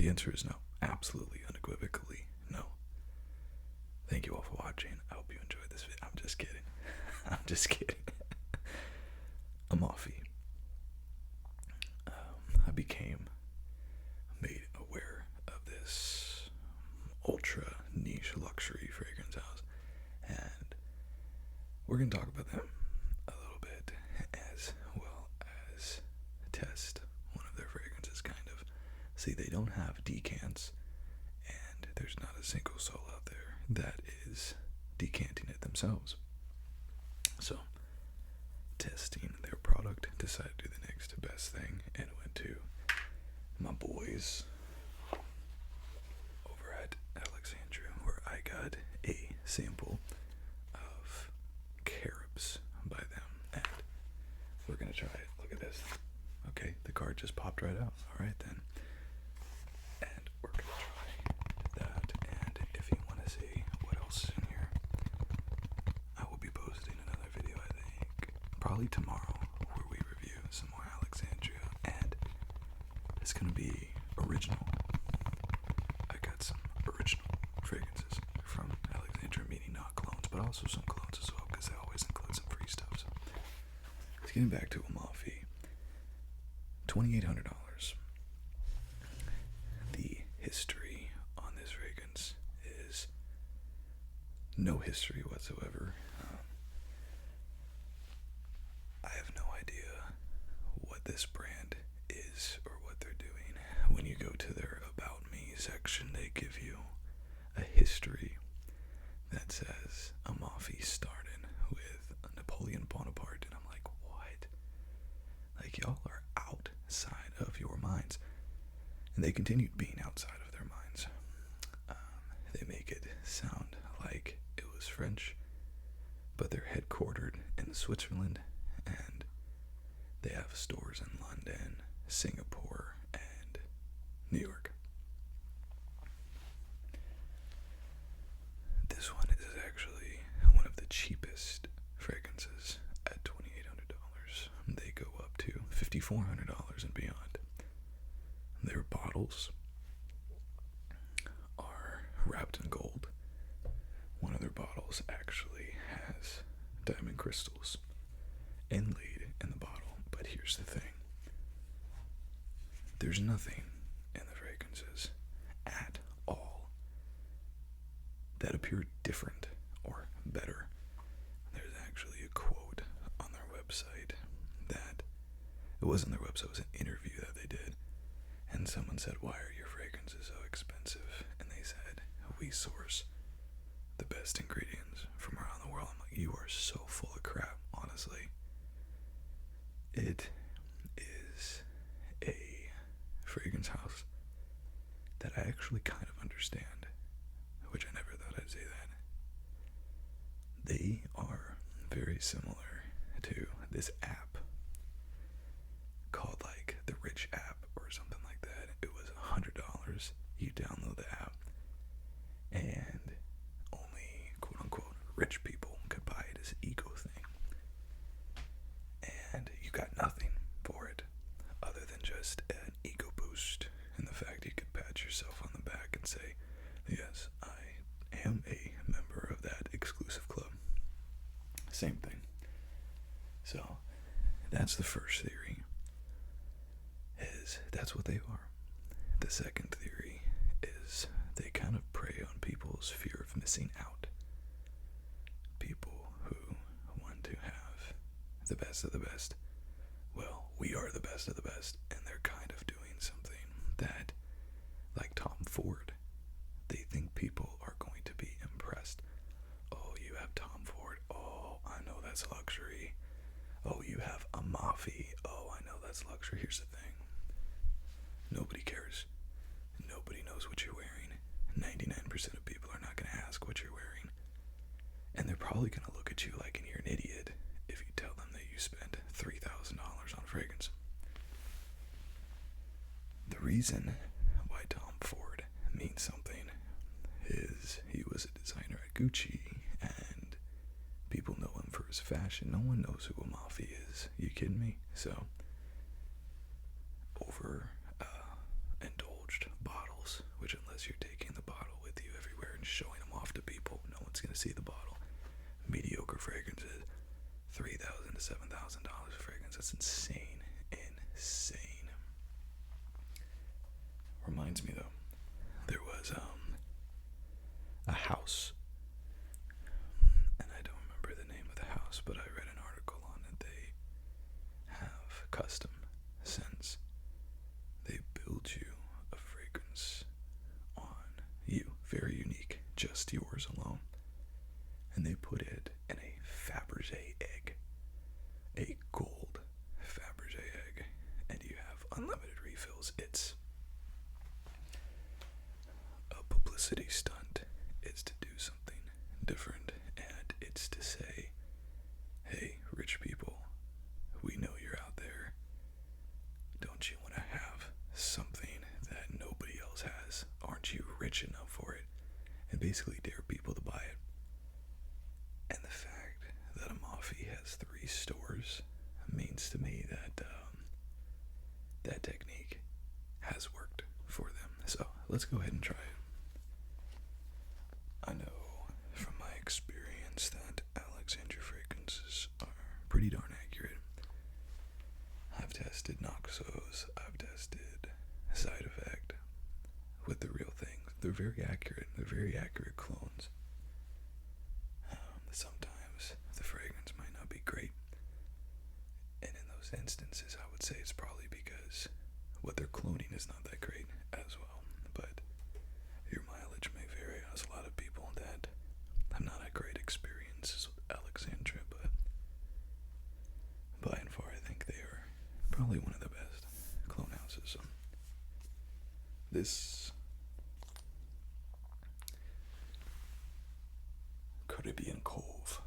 The answer is no. Absolutely, unequivocally, no. Thank you all for watching. I hope you enjoyed this video. I'm just kidding. I'm just kidding. Amaffi. I became made aware of this ultra niche luxury fragrance house, and we're going to talk about them a little bit, as well as test one of their fragrances, kind of. See, they don't have decants, and there's not a single soul out there that is decanting it themselves. So, testing their product, decided to do the next best thing, and went to my boys over at Alexandria, where I got a sample of Caribbs by them, and we're gonna try it. Look at this. Okay, the card just popped right out. All right then, and we're gonna try that. And if you want to see what else is in here, I will be posting another video, I think, probably tomorrow, where we review some more Alexandria, and it's gonna be original. I got some original fragrances from Alexandria, meaning not clones, but also some clones as well, because they always include some free stuff. So, getting back to Amaffi, $2,800. The history on this fragrance is no history whatsoever. I have no idea what this brand is or what they're doing. When you go to their About Me section, they give you a history that says Amaffi started with Napoleon Bonaparte, and I'm like, what? Like, y'all are outside of your minds. And they continued being outside of their minds. They make it sound like it was French, but they're headquartered in Switzerland, and they have stores in London, Singapore, and New York. This one is actually one of the cheapest fragrances at $2,800. They go up to $5,400 and beyond. Their bottles are wrapped in gold. One of their bottles actually has diamond crystals inlaid in the bottle. But here's the thing. There's nothing in the fragrances at all that appear different or better. There's actually a quote on their website that, it wasn't their website, it was an interview that they did. And someone said, why are your fragrances so expensive? And they said, we source the best ingredients from around the world. I'm like, you are so full of crap, honestly. It is a fragrance house that I actually kind of understand, which I never thought I'd say that. They are very similar to this app called like the Rich app or something like that. It was $100. You download the app, and only quote unquote rich people could buy it as an ego thing. And you got nothing for it other than just an ego boost, and the fact you could pat yourself on the back and say, yes, I am a member of that exclusive club. Same thing. So that's the first theory, is that's what they are. The second theory is they kind of prey on people's fear of missing out. People who want to have the best of the best. Well, we are the best of the best, and they're kind of doing something that, like Tom Ford, they think people are going to be impressed. Oh, you have Tom Ford. Oh, I know that's luxury. Oh, you have Amaffi. Oh, I know that's luxury. Here's the thing. Nobody cares. Nobody knows what you're wearing. 99% of people are not going to ask what you're wearing. And they're probably going to look at you like you're an idiot if you tell them that you spent $3,000 on fragrance. The reason why Tom Ford means something is he was a designer at Gucci, and people know him for his fashion. No one knows who Amaffi is. You kidding me? So, over indulged bottle Reminds me though, there was a house, and I don't remember the name of the house, but I read an article on it. They have custom scents. They build you a fragrance on you, very unique, just yours alone, and they put it in a Fabergé egg, a gold Fabergé egg, and you have unlimited refills. It's a publicity stunt. It's to do something different, and it's to say, hey, rich people, we know you're out there. Don't you want to have something that nobody else has? Aren't you rich enough for it? And basically dare people to buy it. And the fact that Amaffi has 3 stores means to me that that technique has worked for them. So let's go ahead and try it. I know from my experience that Alexandria fragrances are pretty darn accurate. I've tested Noxos, I've tested Side Effect with the real things. They're very accurate. They're very accurate clones. Sometimes the fragrance might not be great, and in those instances I would say it's probably because what they're cloning is not that great as well. But your mileage may vary. There's a lot of people that have not had great experiences with Alexandria, but by and far I think they are probably one of the best clone houses. So this Caribbean cove.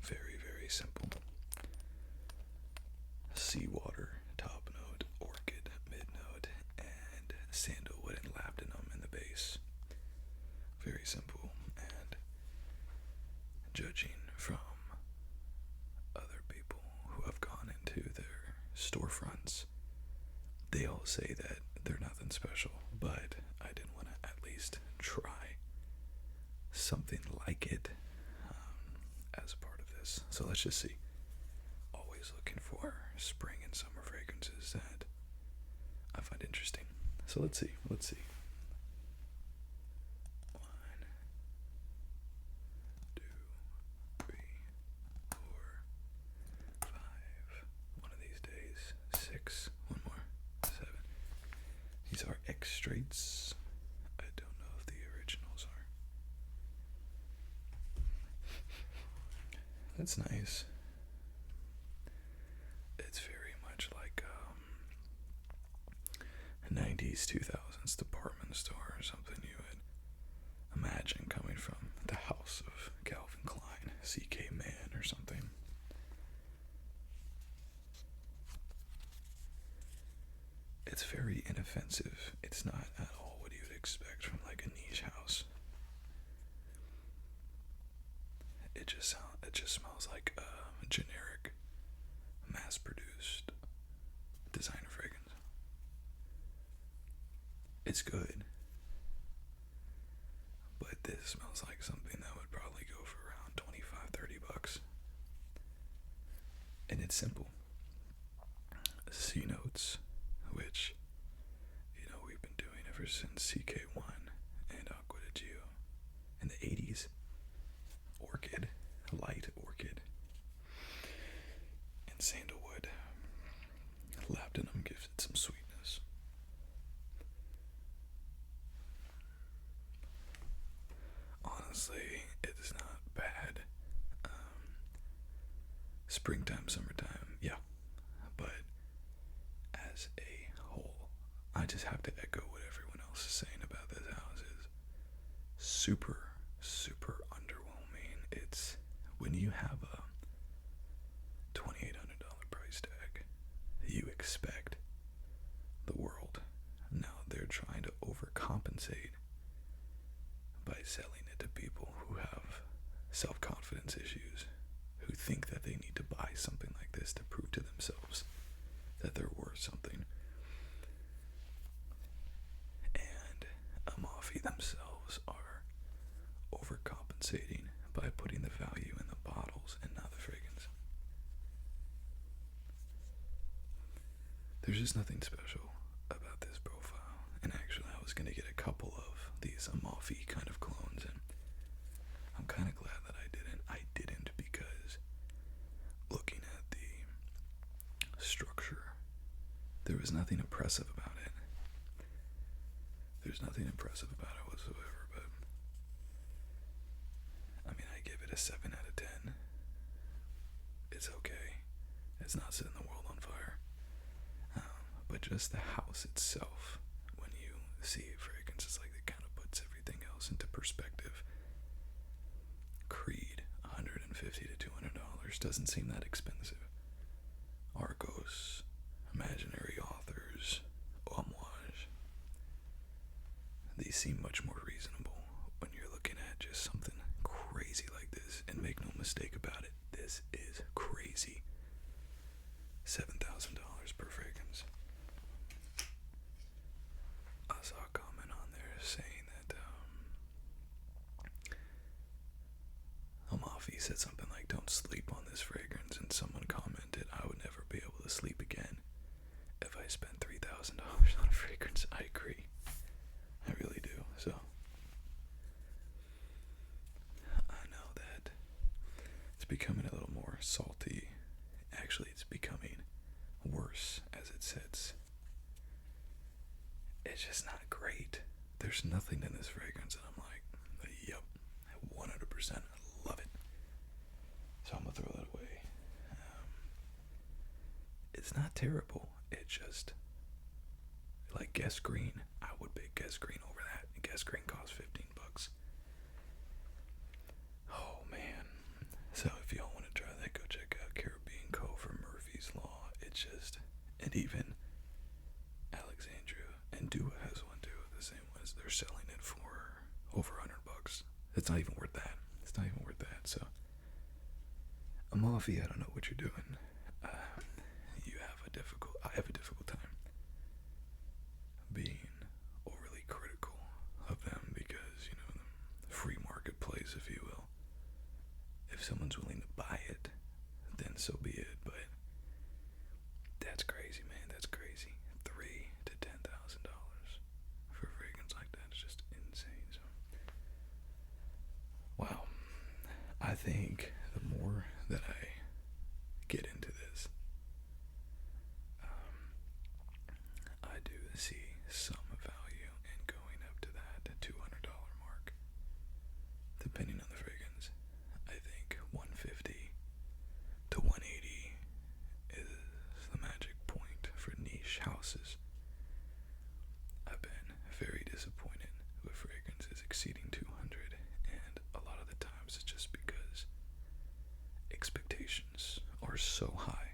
Very, very simple. Seawater, top note, orchid, mid note, and sandalwood and labdanum in the base. Very simple, and judging from other people who have gone into their storefronts, they all say that they're nothing special, but I did want to at least try something like it as a part of this. So let's just see. Always looking for spring and summer fragrances that I find interesting. So let's see. 1, 2, 3, 4, 5. One of these days, 6. One more. 7. These are extracts. I don't know if the originals are. That's nice. It's very much like 90s, 2000s department store or something you would imagine coming from the house of Calvin Klein, CK Man or something. It's very inoffensive. It's not at all what you would expect from like a niche house. It just smells like a generic, mass-produced designer fragrance. It's good, but this smells like something that would probably go for around $25-30, and it's simple. C notes, which we've been doing ever since CK1 and Aqua de Gio in the 80s. Orchid, light orchid, and sandalwood. Labdanum gives it some sweetness. Honestly, it's not bad. Springtime, summertime, yeah. But as a whole, I just have to echo what everyone else is saying about this house. Is super, super underwhelming. It's when you have a $2,800 price tag, you expect the world. Now they're trying to overcompensate by selling it to people who have self-confidence issues, who think that they need to buy something like this to prove to themselves that they're worth something. And Amaffi themselves are overcompensating by putting the value in the bottles and not the fragrance. there's just nothing special about this profile. And actually, I was going to get a couple of these Amaffi kind of clones, and I'm kind of glad that I didn't. I didn't because looking at the structure, there was nothing impressive about it. There's nothing impressive about it whatsoever, but I mean, I give it a 7 out of 10. It's okay. It's not setting the world on fire. But just the house itself, when you see fragrances like that, kind of puts everything else into perspective. Creed, $150 to $200 doesn't seem that expensive. Argos, Imaginary Authors, Homage, these seem much more reasonable when you're looking at just something crazy like this. And make no mistake about it, this is crazy. $7,000 per fragrance. I saw a comment on there saying that Amaffi said something like, "Don't sleep on this fragrance," and someone commented, "I would never be able to sleep again if I spent $3,000 on a fragrance." I agree. I really do. So I know that it's becoming a little more salty. Actually, it's becoming worse as it sits. It's just not great. There's nothing in this fragrance that I'm like, yep, 100%, I love it. So I'm gonna throw that away. It's not terrible. It just, like Guess Green, I would pick Guess Green over that. And Guess Green costs $15. Oh man. So if y'all want to try that, go check out Caribbean Cove or Murphy's Law. It's just, and even Alexandria and Dua has one too. The same ones. They're selling it for over $100. It's not even worth that. It's not even worth that. So Amaffi, I don't know what you're doing. I have a difficult time being overly critical of them because, you know, the free marketplace, if you will. If someone's willing to buy it, then so be it. But that's crazy, man. That's crazy. $3,000 to $10,000 for a fragrance like that is just insane. So, wow. I think the more that I get into this, I do see some value in going up to that $200 mark, depending on the fragrance. I think 150 to 180 is the magic point for niche houses. I've been very disappointed with fragrances exceeding 200, and a lot of the times it's just because expectations are so high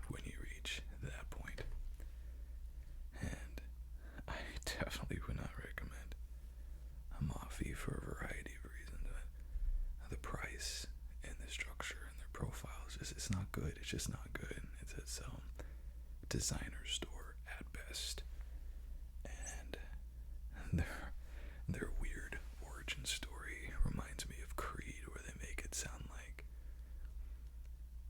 when you reach that point. And I definitely would not recommend Amaffi for a variety of reasons. The price and the structure and their profiles, it's not good. It's just not good. It's its designer store at best. And their weird origin story reminds me of Creed, where they make it sound like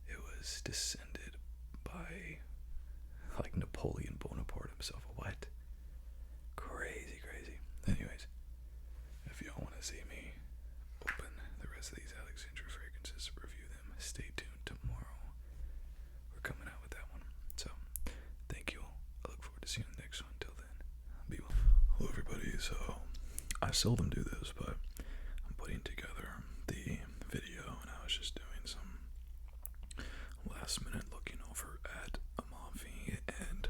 it was descended by like Napoleon Bonaparte himself. What? Crazy. Anyways, if y'all want to see me open the rest of these Alexandria fragrances, review them, stay tuned. Tomorrow we're coming out with that one. So thank you all. I look forward to seeing the next one. Till then, be well. Hello everybody. So I seldom do this, but I'm putting together the video, and I was just doing some last minute looking over at Amaffi, and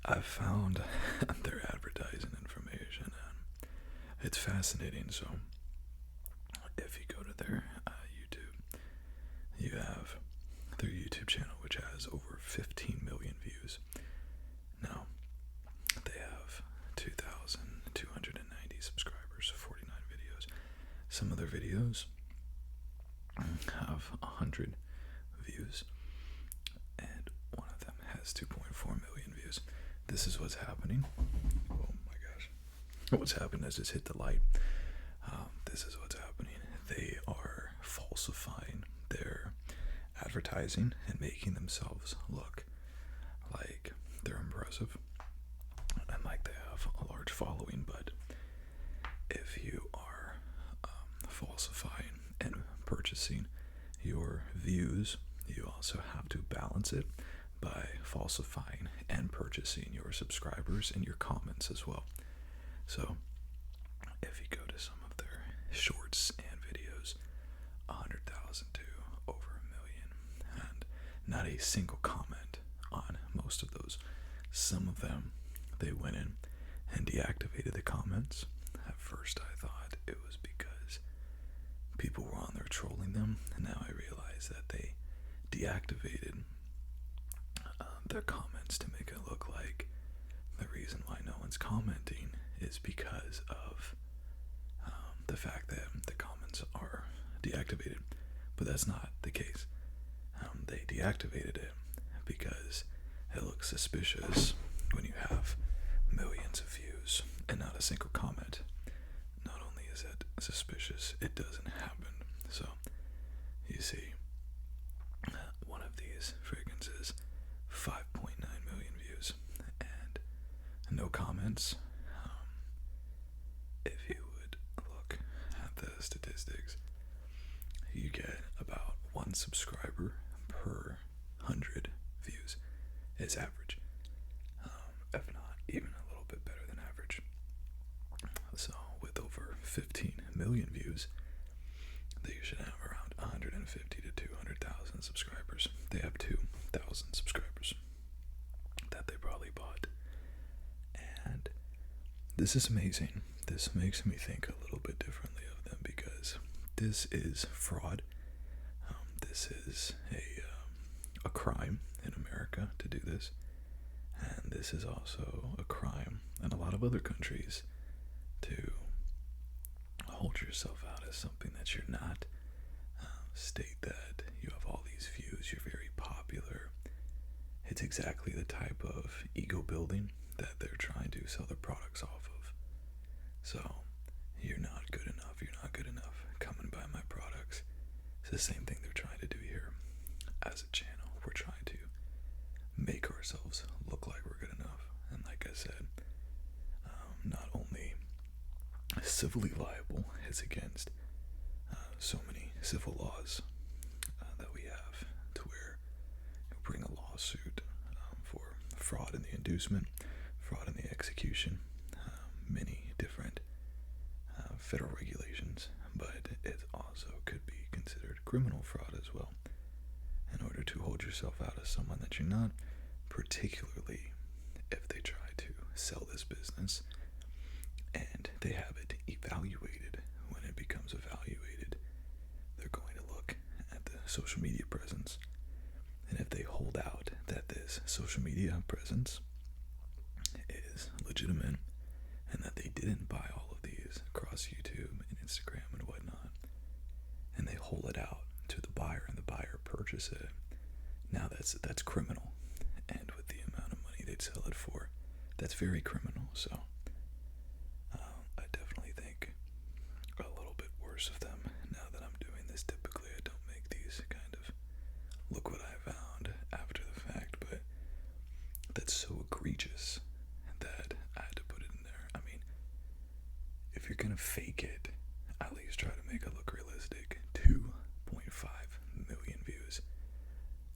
I found their advertising information, and it's fascinating. So if you go to their YouTube, you have their YouTube channel, which has over 15 million views. Now, they have 2,290 subscribers, 49 videos. Some of their videos have 100 views, and one of them has 2.4 million views. This is what's happening. Oh my gosh. What's happened is it's hit the light. This is what's happening. They are falsifying their advertising and making themselves look like they're impressive, and like they have a large following. But if you are falsifying and purchasing your views, you also have to balance it by falsifying and purchasing your subscribers and your comments as well. So if you go to some of their shorts and videos, 100,000 to over 1 million, and not a single comment on most of those. Some of them, they went in and deactivated the comments. At first I thought it was because people were on there trolling them, and now I realize that they deactivated their comments to make it look like the reason why no one's commenting is because of the fact that the comments are deactivated. But that's not the case. They deactivated it because it looks suspicious when you have millions of views and not a single comment. Not only is it suspicious, it doesn't happen. So, you see, one of these fragrances, 5.9 million views and no comments. If you would look at the statistics, you get about 1 subscriber per 100 views is average, if not even a little bit better than average. So with over 15 million views, they should have around 150 to 200,000 subscribers. They have 2,000 subscribers that they probably bought. And this is amazing. This makes me think a little bit differently of them, because this is fraud. This is a crime in America to do this, and this is also a crime in a lot of other countries to hold yourself out as something that you're not. State that you have all these views, you're very popular. It's exactly the type of ego building that they're trying to sell their products off of. So, you're not good enough, you're not good enough, come and buy my products. It's the same thing they're trying to do here. As a channel, we're trying to make ourselves look like we're good enough. And like I said, not only civilly liable, it's against so many civil laws that we have, to where you bring a lawsuit for fraud in the inducement, fraud in the execution, many different federal regulations, but it also could be considered criminal fraud as well, in order to hold yourself out as someone that you're not, particularly if they try to sell this business and they have it evaluated. When it becomes evaluated, they're going to look at the social media presence, and if they hold out that this social media presence is legitimate and that they didn't buy all of these across YouTube and Instagram and whatnot, and they hold it out to the buyer and the buyer purchase it, now that's criminal. And with the amount of money they'd sell it for, that's very criminal. So I definitely think a little bit worse of them now that I'm doing this. Typically I don't make these kind of look what I found after the fact, but that's so egregious that I had to put it in there. I mean, if you're gonna fake it, at least try to make it look realistic. 2.5 million views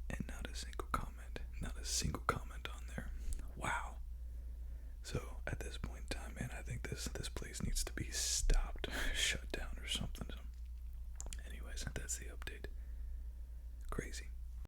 and not a single comment, not a single comment.